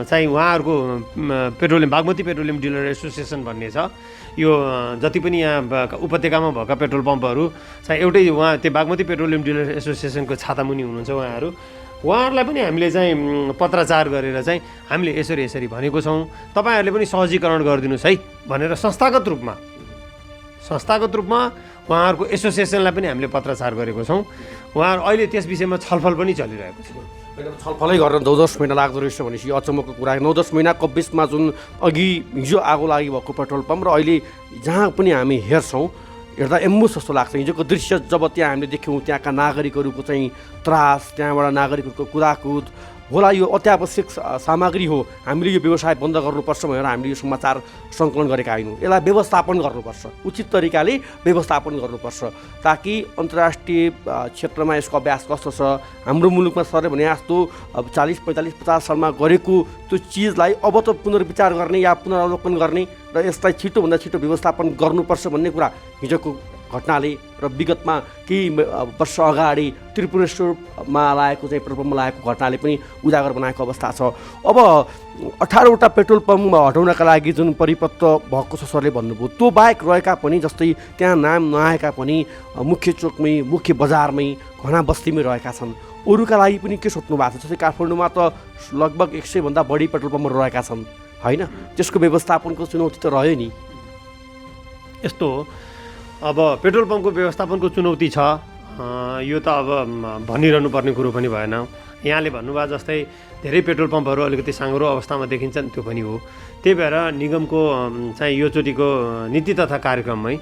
चाहिँ उहाँहरूको बागमती पेट्रोलियम डिलर एसोसिएसन भन्ने छ, यो जति पनि यहाँ उपत्यकामा भएका पेट्रोल पम्पहरू चाहिँ एउटै उहाँ त्यो बागमती पेट्रोलियम डिलर एसोसिएसनको छातामुनि हुनुहुन्छ उहाँहरूलाई पनि हामीले चाहिँ पत्राचार गरेर चाहिँ हामीले यसरी भनेको छौँ, तपाईँहरूले पनि सहजीकरण गरिदिनुहोस् है भनेर संस्थागत रूपमा उहाँहरूको एसोसिएसनलाई पनि हामीले पत्राचार गरेको छौँ। उहाँहरू अहिले त्यस विषयमा छलफल पनि चलिरहेको छ। छलफलै गरेर 9-10 महिना लाग्दो रहेछ भनेपछि अचम्मको कुरा। 9-10 महिनाको बिचमा जुन अघि हिजो आगो लागि भएको पेट्रोल पम्प र अहिले जहाँ पनि हामी हेर्छौँ हेर्दा एम्बुस जस्तो लाग्छ। हिजोको दृश्य जब त्यहाँ हामीले देख्यौँ, त्यहाँका नागरिकहरूको चाहिँ त्रास, त्यहाँबाट नागरिकहरूको कुदाकुद होला, यो अत्यावश्यक सामग्री हो, हामीले यो व्यवसाय बन्द गर्नुपर्छ भनेर हामीले यो समाचार सङ्कलन गरेका होइनौँ। यसलाई व्यवस्थापन गर्नुपर्छ, उचित तरिकाले व्यवस्थापन गर्नुपर्छ ताकि अन्तर्राष्ट्रिय क्षेत्रमा यसको अभ्यास कस्तो छ, हाम्रो मुलुकमा सरले भने जस्तो 40, 45, 50 सालमा गरेको त्यो चिजलाई अब त पुनर्विचार गर्ने या पुनरावलोकन गर्ने र यसलाई छिटोभन्दा छिटो व्यवस्थापन गर्नुपर्छ भन्ने कुरा हिजोको घटनाले र विगतमा केही वर्ष अगाडि त्रिपुरेश्वरमा लागेको चाहिँ पेट्रोल पम्पमा लागेको घटनाले पनि उजागर बनाएको अवस्था छ। अब 18वटा पेट्रोल पम्प हटाउनका लागि जुन परिपत्र भएको छ सरले भन्नुभयो, त्यो बाहेक रहेका पनि जस्तै त्यहाँ नाम नआएका पनि मुख्य चोकमै, मुख्य बजारमै, घना बस्तीमै रहेका छन्, अरूका लागि पनि के सोच्नु भएको छ? जस्तै काठमाडौँमा त लगभग 100 भन्दा बढी पेट्रोल पम्पहरू रहेका छन् होइन, त्यसको व्यवस्थापनको चुनौती त रह्यो नि। यस्तो अब पेट्रोल पम्पको व्यवस्थापनको चुनौती छ, यो त अब भनिरहनु पर्ने कुरो पनि भएन। यहाँले भन्नुभयो जस्तै धेरै पेट्रोल पम्पहरू अलिकति साँघुरो अवस्थामा देखिन्छन्, त्यो पनि हो। त्यही भएर निगमको चाहिँ योचोटिको नीति तथा कार्यक्रममै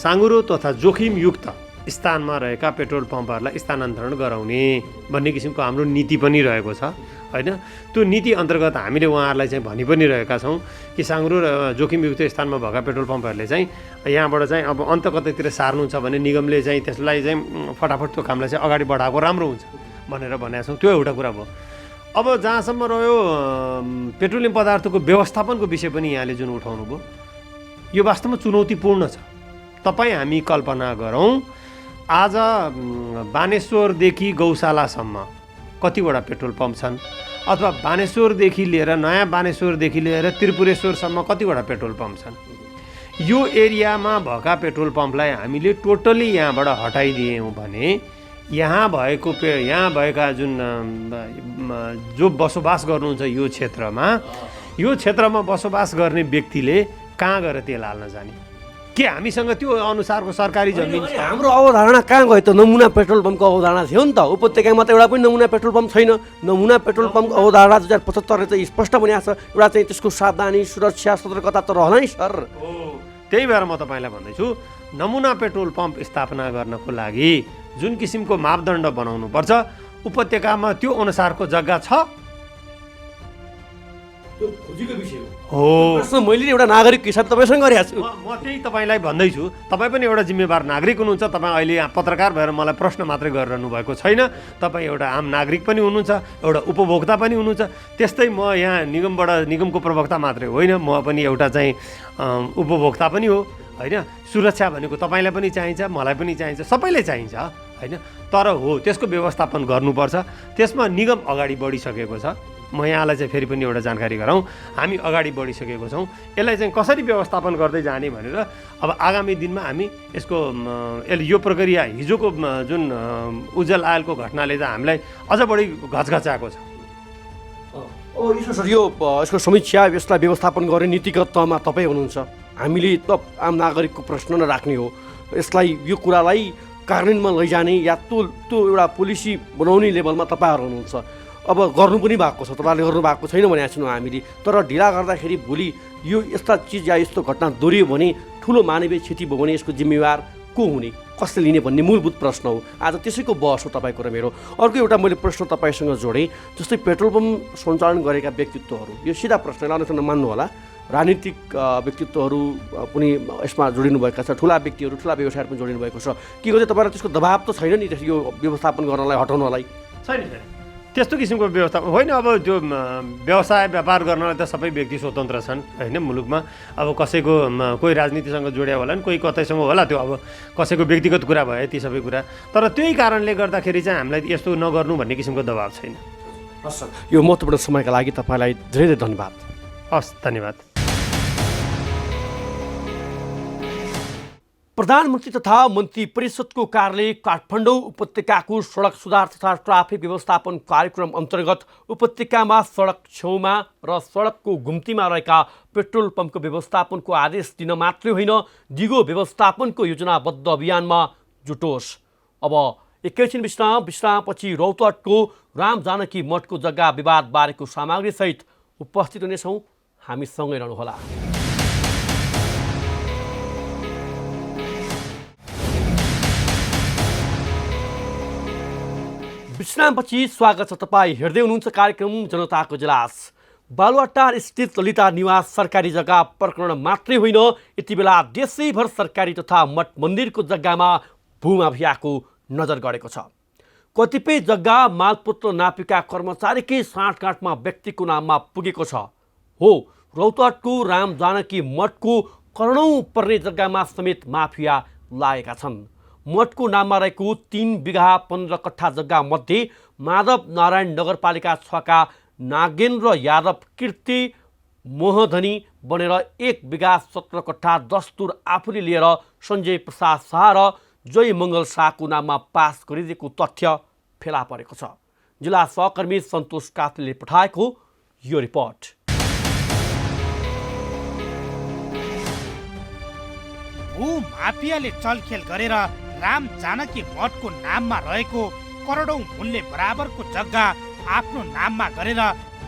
साँघुरो तथा जोखिमयुक्त स्थानमा रहेका पेट्रोल पम्पहरूलाई स्थानान्तरण गराउने भन्ने किसिमको हाम्रो नीति पनि रहेको छ होइन। त्यो नीति अन्तर्गत हामीले उहाँहरूलाई चाहिँ भनि पनि रहेका छौँ कि साँघुरो र जोखिमयुक्त स्थानमा भएका पेट्रोल पम्पहरूले चाहिँ यहाँबाट चाहिँ अब अन्त कतैतिर सार्नुहुन्छ भने निगमले चाहिँ त्यसलाई चाहिँ फटाफट त्यो कामलाई चाहिँ अगाडि बढाएको राम्रो हुन्छ भनेर भनेका छौँ। त्यो एउटा कुरा भयो। अब जहाँसम्म रह्यो पेट्रोलियम पदार्थको व्यवस्थापनको विषय पनि यहाँले जुन उठाउनु भयो, यो वास्तवमा चुनौतीपूर्ण छ। तपाईँ हामी कल्पना गरौँ, आज बानेश्वरदेखि गौशालासम्म कतिवटा पेट्रोल पम्प छन्, अथवा बानेश्वरदेखि लिएर नयाँ बानेश्वरदेखि लिएर त्रिपुरेश्वरसम्म कतिवटा पेट्रोल पम्प छन्। यो एरियामा भएका पेट्रोल पम्पलाई हामीले टोटल्ली यहाँबाट हटाइदियौँ भने यहाँ भएका जुन जो बसोबास गर्नुहुन्छ यो क्षेत्रमा बसोबास गर्ने व्यक्तिले कहाँ गएर तेल हाल्न जाने? के हामीसँग त्यो अनुसारको सरकारी जमिन छ? हाम्रो अवधारणा कहाँ गयो त? नमुना पेट्रोल पम्पको अवधारणा थियो नि त। उपत्यकामा त एउटा पनि नमुना पेट्रोल पम्प छैन। नमुना पेट्रोल पम्पको अवधारणा 2075 चाहिँ स्पष्ट बनिएको छ। एउटा चाहिँ त्यसको सावधानी, सुरक्षा, सतर्कता त रहला नि सर। त्यही भएर म तपाईँलाई भन्दैछु, नमुना पेट्रोल पम्प स्थापना गर्नको लागि जुन किसिमको मापदण्ड बनाउनुपर्छ, उपत्यकामा त्यो अनुसारको जग्गा छ हो। मैले एउटा नागरिक हिसाब तपाईँसँग गरेको छु। म त्यही तपाईँलाई भन्दैछु, तपाईँ पनि एउटा जिम्मेवार नागरिक हुनुहुन्छ। तपाईँ अहिले यहाँ पत्रकार भएर मलाई प्रश्न मात्रै गरिरहनु भएको छैन। तपाईँ एउटा आम नागरिक पनि हुनुहुन्छ, एउटा उपभोक्ता पनि हुनुहुन्छ। त्यस्तै म यहाँ निगमको प्रवक्ता मात्रै होइन, म पनि एउटा चाहिँ उपभोक्ता पनि हो होइन। सुरक्षा भनेको तपाईँलाई पनि चाहिन्छ, मलाई पनि चाहिन्छ, सबैलाई चाहिन्छ होइन। तर हो त्यसको व्यवस्थापन गर्नुपर्छ। त्यसमा निगम अगाडि बढिसकेको छ। म यहाँलाई चाहिँ फेरि पनि एउटा जानकारी गराउँ, हामी अगाडि बढिसकेको छौँ। यसलाई चाहिँ कसरी व्यवस्थापन गर्दै जाने भनेर अब आगामी दिनमा हामी यो प्रक्रिया हिजोको जुन उज्जवल आयलको घटनाले चाहिँ हामीलाई अझ बढी घचघचाएको छ। सर, यसको समीक्षा, यसलाई व्यवस्थापन गर्ने नीतिगत तहमा तपाईँ हुनुहुन्छ। हामीले त आम नागरिकको प्रश्न नराख्ने हो, यसलाई यो कुरालाई कार्यान्वयनमा लैजाने या त्यो एउटा पोलिसी बनाउने लेभलमा तपाईँहरू हुनुहुन्छ। अब गर्नु पनि भएको छ, तपाईँहरूले गर्नु भएको छैन भनेको छौँ हामीले। तर ढिला गर्दाखेरि भोलि यो यस्ता चिज या यस्तो घटना दोहोरियो भने ठुलो मानवीय क्षति भयो भने यसको जिम्मेवार को हुने, कसले लिने भन्ने मूलभूत प्रश्न हो। आज त्यसैको बहस हो तपाईँको र मेरो। अर्को एउटा मैले प्रश्न तपाईँसँग जोडेँ, जस्तै पेट्रोल पम्प सञ्चालन गरेका व्यक्तित्वहरू, यो सिधा प्रश्न अनसन मान्नु होला, राजनीतिक व्यक्तित्वहरू पनि यसमा जोडिनुभएका छ, ठुला व्यक्तिहरू, ठुला व्यवसायहरू पनि जोडिनुभएको छ। के गर्दै तपाईँलाई त्यसको दबाब त छैन नि यो व्यवस्थापन गर्नलाई, हटाउनलाई? छैन त्यस्तो किसिमको व्यवस्था होइन। अब त्यो व्यवसाय व्यापार गर्नलाई त सबै व्यक्ति स्वतन्त्र छन् होइन मुलुकमा। अब कसैको कोही राजनीतिसँग जोड्या होला नि, कोही कतैसँग होला, त्यो अब कसैको व्यक्तिगत कुरा भयो ती सबै कुरा। तर त्यही कारणले गर्दाखेरि चाहिँ हामीलाई यस्तो नगर्नु भन्ने किसिमको दबाब छैन। हस् सर, यो महत्त्वपूर्ण समयका लागि तपाईँलाई धेरै धेरै धन्यवाद। हस्, धन्यवाद। प्रधानमन्त्री तथा मन्त्री परिषदको कार्यालय काठमाडौँ उपत्यकाको सडक सुधार तथा ट्राफिक व्यवस्थापन कार्यक्रम अन्तर्गत उपत्यकामा सडक छेउमा र सडकको घुम्तीमा रहेका पेट्रोल पम्पको व्यवस्थापनको आदेश दिन मात्रै होइन, दिगो व्यवस्थापनको योजनाबद्ध अभियानमा जुटोस्। अब एकैछिन विश्रामपछि रौतहटको राम जानकी मठको जग्गा विवाद बारेको सामग्रीसहित उपस्थित हुनेछौँ, हामी सँगै रहनुहोला। विश्रामपछि स्वागत छ। तपाईँ हेर्दै हुनुहुन्छ कार्यक्रम जनताको इजलास। बालुवाटार स्थित ललिता निवास सरकारी जग्गा प्रकरण मात्रै होइन, यति बेला देशैभर सरकारी तथा मठ मन्दिरको जग्गामा भूमाफियाको नजर गडेको छ। कतिपय जग्गा मालपत्र नापिका कर्मचारीकै साँठगाँठमा व्यक्तिको नाममा पुगेको छ। हो, रौतहटको राम जानकी मठको करोडौँ पर्ने जग्गामा समेत माफिया लागेका छन्। मठको नाममा रहेको 3 बिघा 15 कट्ठा जग्गा मध्ये माधव नारायण नगरपालिका 6 का नागेन्द्र यादव कीर्ति मोहधनी बनेर 1 बिघा 17 कट्ठा 10 तुर आफूले लिएर सञ्जय प्रसाद शाह र जय मङ्गल शाहको नाममा पास गरिदिएको तथ्य फेला परेको छ। जिल्ला सहकर्मी सन्तोष काफ्लेले पठाएको यो रिपोर्ट। भूमाफियाले चलखेल गरेर राम जानकी मठको नाममा रहेको करोडौं मूल्य बराबरको जग्गा आफ्नो नाममा गरेर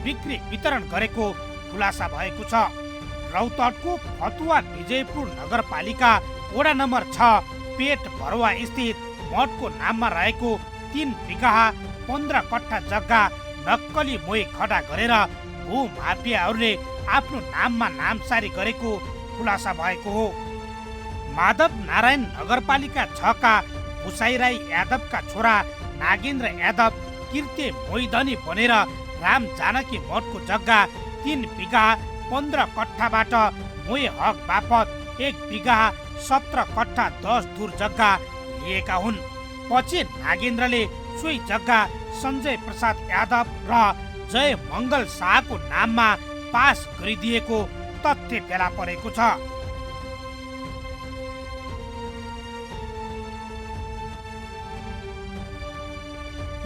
बिक्री वितरण गरेको खुलासा भएको छ। रौतहटको फतुवा विजयपुर नगरपालिका वडा नम्बर 6 पेट भरुवा स्थित मठको नाममा रहेको 3 बिघा 15 कट्ठा जग्गा नक्कली मोही खडा गरेर भूमाफियाहरूले आफ्नो नाममा नामसारी गरेको खुलासा भएको हो। माधव नारायण नगरपालिका 6 का भुसाई राई यादवका छोरा नागेन्द्र यादव कीर्ति मोहिधनी बनेर राम जानकी मठको जग्गा 3 बिघा 15 कट्ठाबाट मोही हक बापत 1 बिघा 17 कट्ठा 10 धुर जग्गा लिएका हुन्। पछि नागेन्द्रले सोही जग्गा सञ्जय प्रसाद यादव र जय मङ्गल शाहको नाममा पास गरिदिएको तथ्य फेला परेको छ।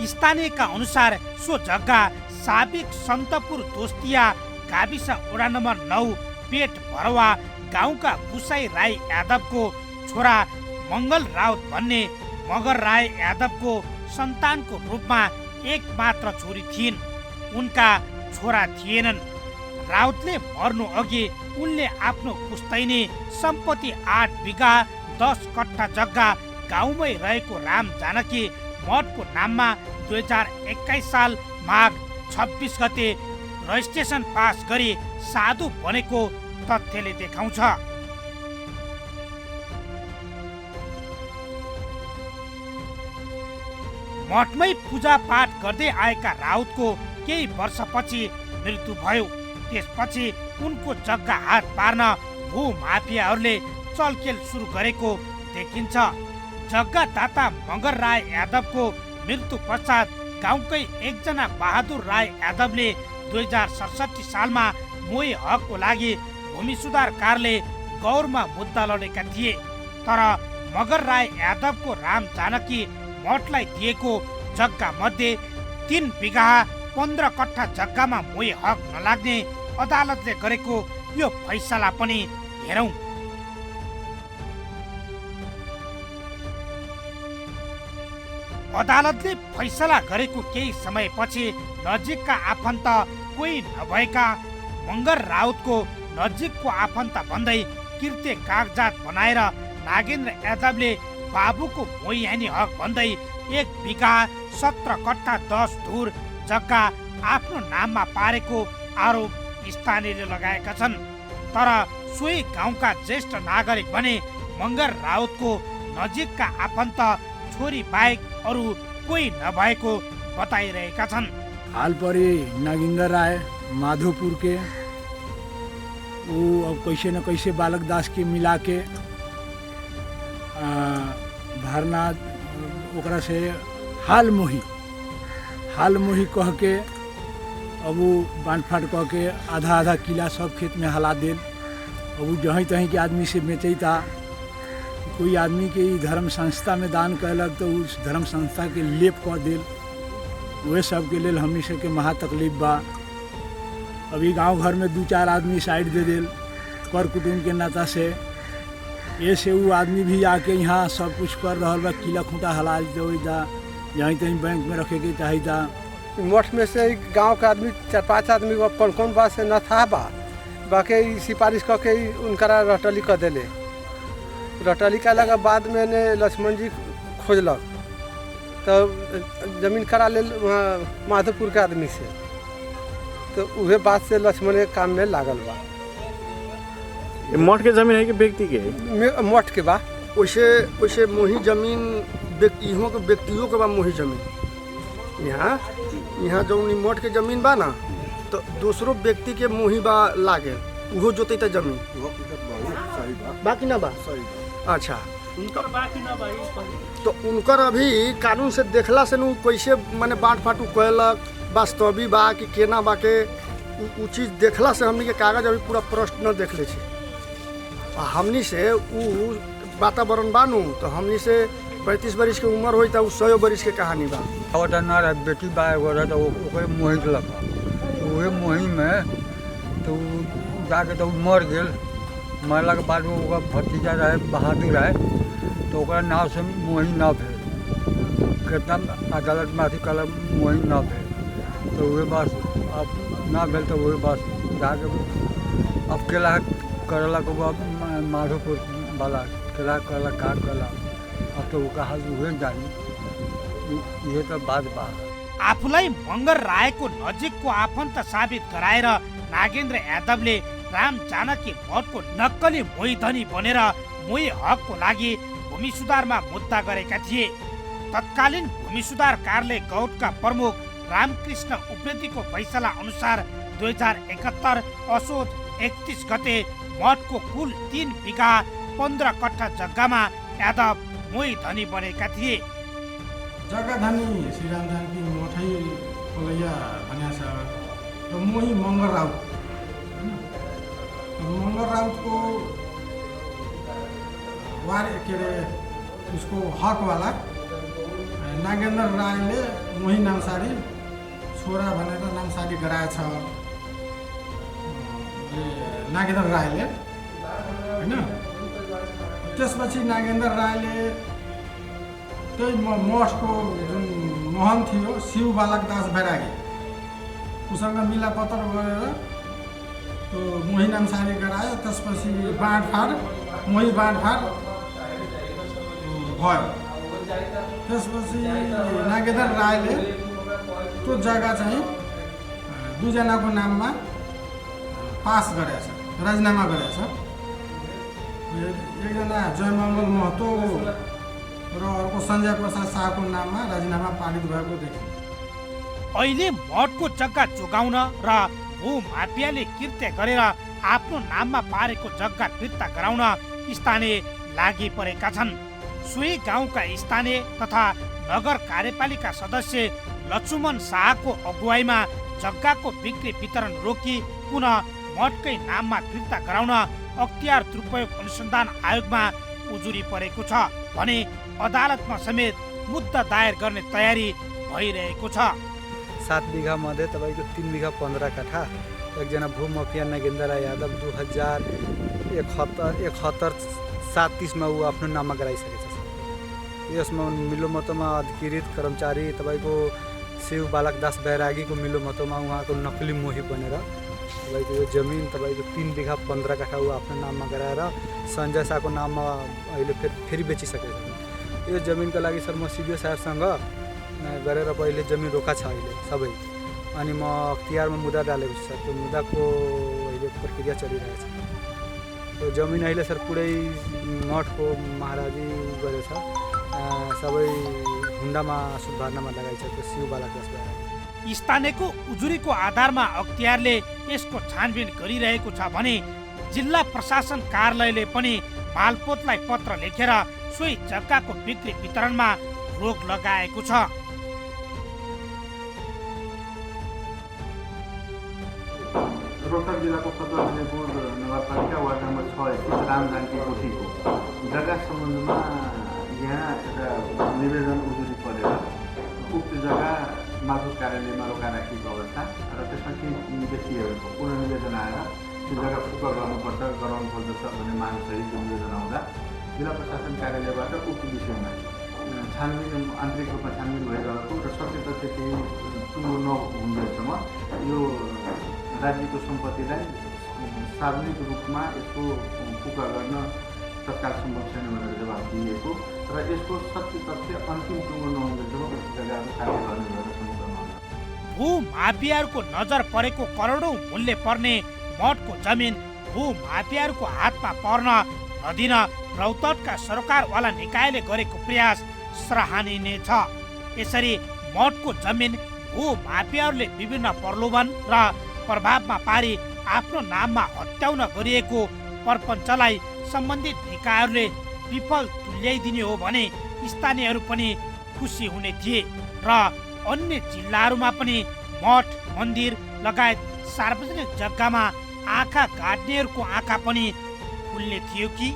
स्थानीयका अनुसार सो जग्गा साबिक सन्तपुर दोस्तिया गाविस वडा नम्बर 9 पेट भरवा गाउँका भुसाई राई यादवको छोरा मङ्गल राउत भन्ने मगर राय यादवको सन्तानको रूपमा एक मात्र छोरी थिइन्। उनका छोरा थिएनन्। राउतले मर्नु अघि उनले आफ्नो पुस्तैनी सम्पत्ति 8 बिघा 10 कट्ठा जग्गा गाउँमै रहेको राम जानकी मठको नाममा 2021 साल माघ 26 गते रजिस्ट्रेसन पास गरी साधु बनेको तथ्यले देखाउँछ। मठमै पूजापाठ गर्दै आएका राउतको केही वर्षपछि मृत्यु भयो। त्यसपछि उनको जग्गा हात पार्न भूमाफियाहरूले चलखेल सुरु गरेको देखिन्छ। जग्गादाता मगर राय यादवको मृत्यु पश्चात गाउँकै एकजना बहादुर राय यादवले 2067 सालमा मोही हकको लागि भूमि सुधार कार्यालय गौरमा मुद्दा लडेका थिए। तर मगर राय यादवको राम जानकी मठलाई दिएको जग्गा मध्ये 3 बिघा 15 कट्ठा जग्गामा मोही हक नलाग्ने अदालतले गरेको यो फैसला पनि हेरौं। अदालतले फैसला गरेको केही समयपछि नजिकका आफन्त कोही नभएका मगर राउतको नजिकको आफन्त भन्दै किर्ते कागजात बनाएर नागेन्द्र यादवले बाबुको मोही हानी हक भन्दै 1 बिघा 17 कट्ठा 10 धुर जग्गा आफ्नो नाममा पारेको आरोप स्थानीयले लगाएका छन्। तर सोही गाउँका ज्येष्ठ नागरिक भने मगर राउतको नजिकका आफन्त छोरी बाहेक अरू कोही नभएको बताइरहेका छन्। हाल परे नागेंद्र राय माधोपुर के वो अब कैसे न कैसे बालक दास के मिला के भरना ओकरा से हाल मोही कह के अब वो बांट फाट कह के आधा किला सब खेत में हला देल। अब वो जहीं तहीं के आदमी से बेचता, कोई आदमी के धर्म संस्था में दान कहलक तो उस धर्म संस्था के लेप कह देल। वह सब के लेल हमनी सबके महा तकलीफ बा। अभी गांव घर में 2-4 आदमी साइड दे देल कर कुटुंब के नाता से। ये से वो आदमी भी आके यहाँ सब कुछ कर रहा बा, किला खूंटा हला देता, यहीं तहीं बैंक में रखे के चाहिए। मठ में से गांव का आदमी 4-5 आदमी कौन बात से न था बाकी सिफारिश करके उनका रटली कर दिले। रटली कैला के बाद मैंने लक्ष्मण जी खोजलक तो जमीन करा ले माधोपुर के आदमी से, तो उहे बात से लक्ष्मण के काम में लागल बा। मठ के जमीन है कि व्यक्ति के? मठ के बा। वैसे मोही जमीन इहों के व्यक्तियों के बा। मोही जमीन यहाँ जो मठ के जमीन बा ना, तो दूसरों व्यक्ति के मोही बा लागे, उहो जोते त जमीन बाकी ना बा। अच्छा, तो उनकर अभी कानून से देखला से नु कैसे माने बांट फाटू कहलक वास्तवी बा कि केना बा के उ चीज देखला से हमनी के कागज अभी पूरा प्रश्न न देखले छे। हमनी से उ वातावरण बानू तो हमनी से 35 बरिस के उम्र होई त 100 बरिस के कहानी बा। और ना बेटी बा एगो रह तो ओकरे मोही लग, उहे मोही में तो जाके तो मर गेल। मरला के बाद ओकर भतीजा रहे बहादुर रहे, तो ओकरा नाव से मोही न भेल। कितना अदालत में अथी कल मोही न भेल, तो वही बस अब ना भेल तो वही बस जाके अब केला करला को माधोपुर वाला केला करला का करला, अब तो वो हाल हुए जानी। ये तो बात बा। आफूलाई मगर रायको नजिकको आफन्त साबित गराएर नागेन्द्र यादवले राम जानकी मठको नक्कली मोही धनी बनेर मोही हकको लागि भूमि सुधारमा मुद्दा गरेका थिए। तत्कालीन भूमि सुधार कार्यालय गौटका प्रमुख रामकृष्ण उप्रेतीको फैसला अनुसार 2071 असोज 31 गते मठको कुल 3 बिघा 15 कट्ठा जग्गामा यादव मोही धनी बनेका थिए। जग्गा धनी श्री राम जानकी मठै कोलैया भन्या छ र मोही मगर राउत मंगर राउत को के अरे उसको हक वाला नागेन्द्र रायले मोही नामसारी छोरा भनेर नामसारी गराएछ नागेन्द्र रायले हैन। त्यसपछि नागेन्द्र रायले त्यही मठको जुन महन थियो शिव बालक दास बैरागी उसँग मिलापत्र गरेर तो मोही नामसारी गरायो। त्यसपछि बाँडफाँड मोही बाँडफाँड भयो। त्यसपछि नागेन्द्र रायले त्यो जग्गा चाहिँ दुईजनाको नाममा पास गरेछ, राजीनामा गरेछ। एकजना जयमङ्गल महतो र अर्को सञ्जय प्रसाद शाहको नाममा राजीनामा पारित भएको देखियो। अहिले मठको जग्गा जोगाउन र भूमाफियाले कृत्य गरेर आफ्नो नाममा पारेको जग्गा फिर्ता गराउन स्थानीय लागि परेका छन्। सोही गाउँका स्थानीय तथा नगर कार्यपालिका सदस्य लक्ष्मण शाहको अगुवाईमा जग्गाको बिक्री वितरण रोकी पुनः मठकै नाममा फिर्ता गराउन अख्तियार दुरुपयोग अनुसन्धान आयोगमा उजुरी परेको छ भने अदालतमा समेत मुद्दा दायर गर्ने तयारी भइरहेको छ। 7 बिघा मध्ये तपाईको 3 बिघा 15 कट्ठा एकजना भूमाफिया नागेन्द्र यादव 2071-37 मा ऊ आफ्नो नाममा गराइसकेछ। यसमा मिलोमतोमा अधिकृत कर्मचारी तपाईको शिव बालक दास बैरागीको मिलोमतोमा उहाँको नक्कली मोही बनेर तपाईँको यो जमिन तपाईँको 3 बिघा 15 काठा ऊ आफ्नो नाममा गराएर सञ्जय शाहको नाममा अहिले फेरि बेचिसकेको छ। यो जमिनको लागि सर म सिडिओ साहबसँग गरेर पहिले जमिन रोका छ अहिले सबै, अनि म अख्तियारमा मुद्दा डालेको छु सर। त्यो मुद्दाको अहिले प्रक्रिया चलिरहेछ। त्यो जमिन अहिले सर पुरै मठको महाराजी गरेछ, सबै हुन्डामा सुधार्नमा लगाइछ। त्यो शिव बालाक्रसबाट स्थानीयको उजुरीको आधारमा अख्तियारले यसको छानबिन गरिरहेको छ भने जिल्ला प्रशासन कार्यालयले पनि मालपोतलाई पत्र लेखेर सोही जग्गाको बिक्री वितरणमा रोक लगाएको छ। रोहतक जिल्लाको फतवापुर नगरपालिका वार्ड नम्बर 6 स्थित रामजानकी कोठीको जग्गा सम्बन्धमा यहाँ एउटा निवेदन उजुरी परेर उक्त जग्गा मालपोत कार्यालयमा रोका राखिएको अवस्था र त्यसमा केही व्यक्तिहरूको पुनः निवेदन आएर त्यो जग्गा फुक्का गराउनुपर्दछ भन्ने मागसहित त्यो निवेदन आउँदा जिल्ला प्रशासन कार्यालयबाट उक्त विषयमा छानबिन आन्तरिक रूपमा छानबिन भइरहेको र सत्य तथ्य केही टुङ्गो नहुँदैसम्म यो राज्यको सम्पत्तिलाई सार्वजनिक रूपमा यसको फुक्का गर्न तत्काल सम्भव छैन भनेर जवाब दिएको र यसको सत्य तथ्य अन्तिम टुङ्गो नहुँदैसम्म जग्गाहरू खाली गर्ने भनेर सम्झाउनु। भू माफियाहरूको नजर परेको करोडौं मूल्य पर्ने मठको जमिन भू माफियाहरूको हातमा पर्न नदिन रौतहटका सरकारवाला निकायले गरेको प्रयास सराहनीय छ। यसरी मठको जमिन भू माफियाहरूले विभिन्न प्रलोभन र प्रभावमा पारी आफ्नो नाममा हत्याउन गरिएको परपञ्चलाई सम्बन्धित निकायहरूले विफल तुल्याइदिने हो भने स्थानीयहरू पनि खुसी हुने थिए र अन्य जिल्लाहरूमा पनि मठ मन्दिर लगायत सार्वजनिक जग्गामा आँखा गाड्नेहरूको आँखा पनि खुल्ने थियो कि।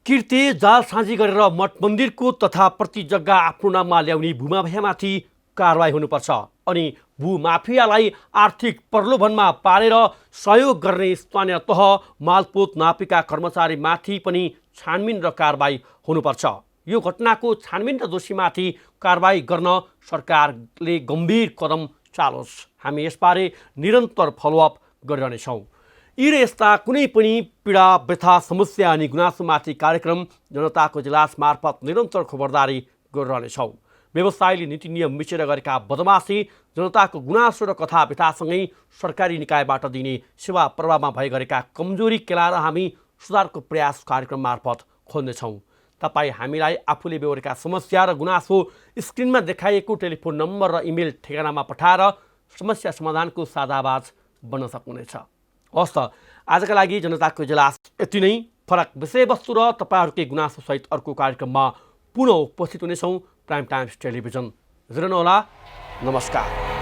कृत्य जालसाजी गरेर मठ मन्दिरको तथा प्रति जग्गा आफ्नो नाममा ल्याउने भूमाफियामाथि कारवाही हुनुपर्छ अनि भूमाफियालाई आर्थिक प्रलोभनमा पारेर सहयोग गर्ने स्थानीय तह मालपोत नापिका कर्मचारीमाथि पनि छानबिन र कारवाही हुनुपर्छ। यो घटनाको छानबिन र दोषीमाथि कारवाही गर्न सरकारले गम्भीर कदम चालोस्। हामी यसबारे निरन्तर फलोअप गरिरहनेछौँ। यी र यस्ता कुनै पनि पीडा व्यथा समस्या अनि गुनासोमाथि कार्यक्रम जनताको इजलास मार्फत निरन्तर खबरदारी गरिरहनेछौँ। व्यवसायले नीति नियम मिचेर गरेका बदमासी जनताको गुनासो र कथा व्यथासँगै सरकारी निकायबाट दिने सेवा प्रवाहमा भए गरेका कमजोरी केलाएर हामी सुधारको प्रयास कार्यक्रम मार्फत खोज्नेछौँ। तपाईँ हामीलाई आफूले बेहोरेका समस्या र गुनासो स्क्रिनमा देखाइएको टेलिफोन नम्बर र इमेल ठेगानामा पठाएर समस्या समाधानको साझा आवाज बन्न सक्नुहुनेछ। हस् त, आजका लागि जनताको इजलास यति नै। फरक विषयवस्तु र तपाईँहरूकै गुनासोसहित अर्को कार्यक्रममा पुनः उपस्थित हुनेछौँ। प्राइम टाइम्स टेलिभिजन हेर्नुहोला। नमस्कार।